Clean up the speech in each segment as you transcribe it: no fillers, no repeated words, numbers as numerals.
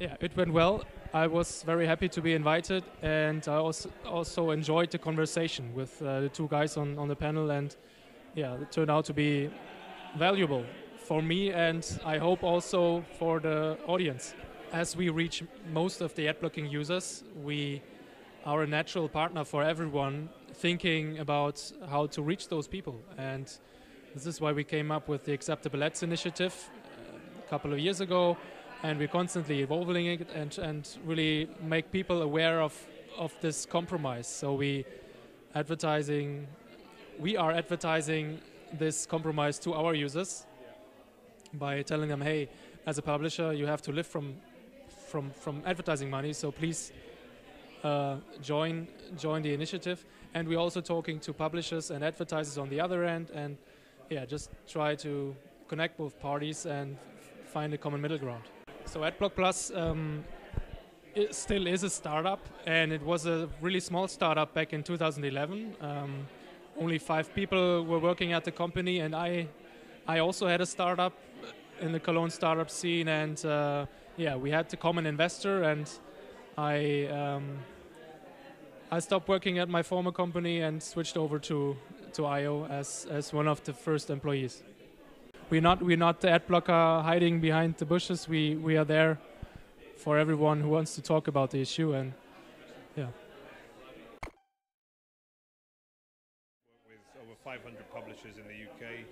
Yeah, it went well. I was very happy to be invited, and I also enjoyed the conversation with the two guys on the panel, and yeah, it turned out to be valuable for me, and I hope also for the audience. As we reach most of the ad blocking users, we are a natural partner for everyone thinking about how to reach those people, and this is why we came up with the Acceptable Ads initiative a couple of years ago, and we're constantly evolving it and really make people aware of this compromise. So we are advertising this compromise to our users by telling them, hey, as a publisher, you have to live from advertising money, so please join the initiative. And we're also talking to publishers and advertisers on the other end, and yeah, just try to connect both parties and find a common middle ground. So AdBlock Plus it still is a startup, and it was a really small startup back in 2011. Only 5 people were working at the company, and I also had a startup in the Cologne startup scene, and yeah, we had the common investor, and I stopped working at my former company and switched over to Eyeo as one of the first employees. We're not the ad blocker hiding behind the bushes. We are there for everyone who wants to talk about the issue, and yeah. With over 500 publishers in the UK,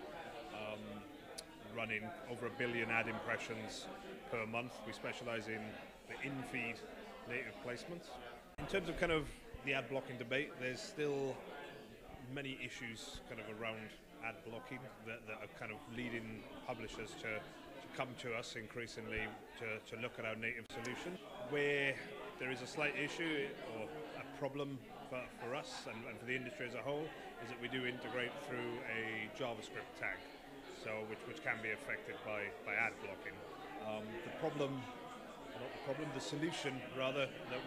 running over 1 billion ad impressions per month. We specialize in the in-feed native placements. In terms of kind of the ad blocking debate, there's still many issues kind of around ad blocking that are kind of leading publishers to come to us increasingly to look at our native solution. Where there is a slight issue or a problem for us and for the industry as a whole is that we do integrate through a JavaScript tag, so which can be affected by ad blocking. The solution rather that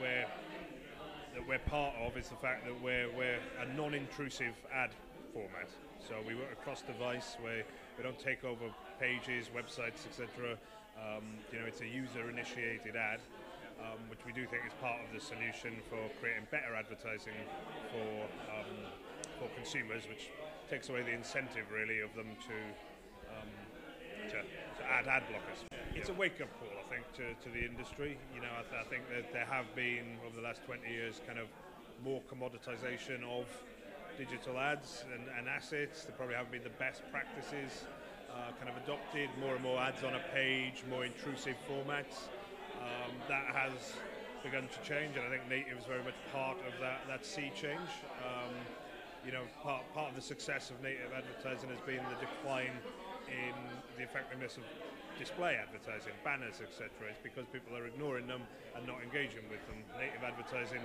we're part of is the fact that we're a non-intrusive ad format. So we work across device where we don't take over pages, websites, etc. It's a user-initiated ad, which we do think is part of the solution for creating better advertising for consumers, which takes away the incentive really of them to add ad blockers. It's a wake-up call, I think, to the industry. I think that there have been over the last 20 years kind of more commoditization of digital ads and assets. There probably haven't been the best practices kind of adopted. More and more ads on a page, more intrusive formats. That has begun to change, and I think native is very much part of that sea change. Part of the success of native advertising has been the decline in the effectiveness of display advertising, banners, etc. It's because people are ignoring them and not engaging with them. Native advertising,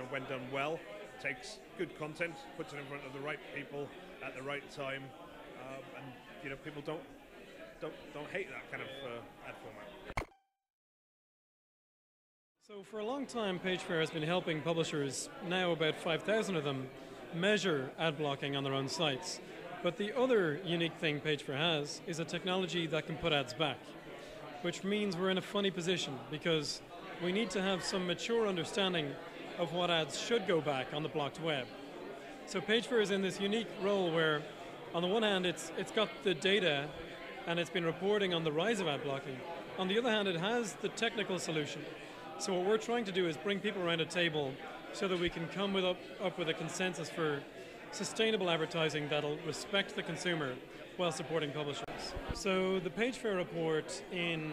when done well, takes good content, puts it in front of the right people at the right time, and people don't hate that kind of ad format. So for a long time, PageFair has been helping publishers, now about 5,000 of them, measure ad blocking on their own sites. But the other unique thing PageFair has is a technology that can put ads back, which means we're in a funny position because we need to have some mature understanding of what ads should go back on the blocked web. So PageFair is in this unique role where, on the one hand, it's got the data and it's been reporting on the rise of ad blocking. On the other hand, it has the technical solution. So what we're trying to do is bring people around a table so that we can come up with a consensus for sustainable advertising that'll respect the consumer while supporting publishers. So the PageFair report in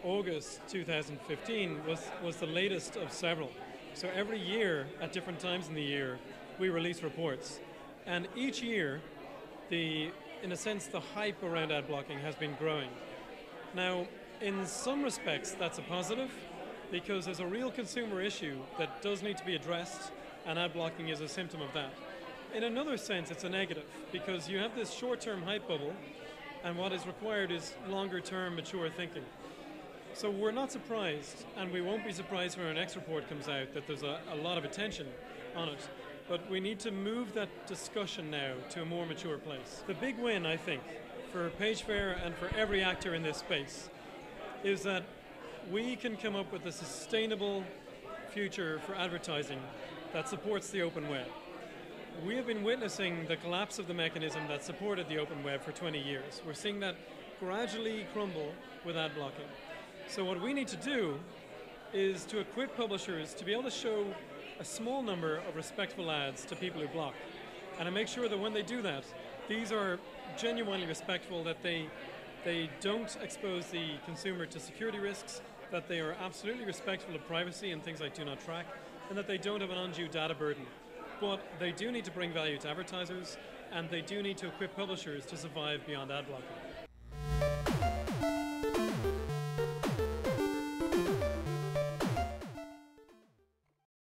August 2015 was the latest of several. So every year, at different times in the year, we release reports. And each year, in a sense, the hype around ad blocking has been growing. Now, in some respects, that's a positive, because there's a real consumer issue that does need to be addressed, and ad blocking is a symptom of that. In another sense, it's a negative, because you have this short-term hype bubble, and what is required is longer-term mature thinking. So we're not surprised, and we won't be surprised when our next report comes out that there's a lot of attention on it. But we need to move that discussion now to a more mature place. The big win, I think, for PageFair and for every actor in this space is that we can come up with a sustainable future for advertising that supports the open web. We have been witnessing the collapse of the mechanism that supported the open web for 20 years. We're seeing that gradually crumble with ad blocking. So what we need to do is to equip publishers to be able to show a small number of respectful ads to people who block, and to make sure that when they do that, these are genuinely respectful, that they don't expose the consumer to security risks, that they are absolutely respectful of privacy and things like do not track, and that they don't have an undue data burden. But they do need to bring value to advertisers, and they do need to equip publishers to survive beyond ad blocking.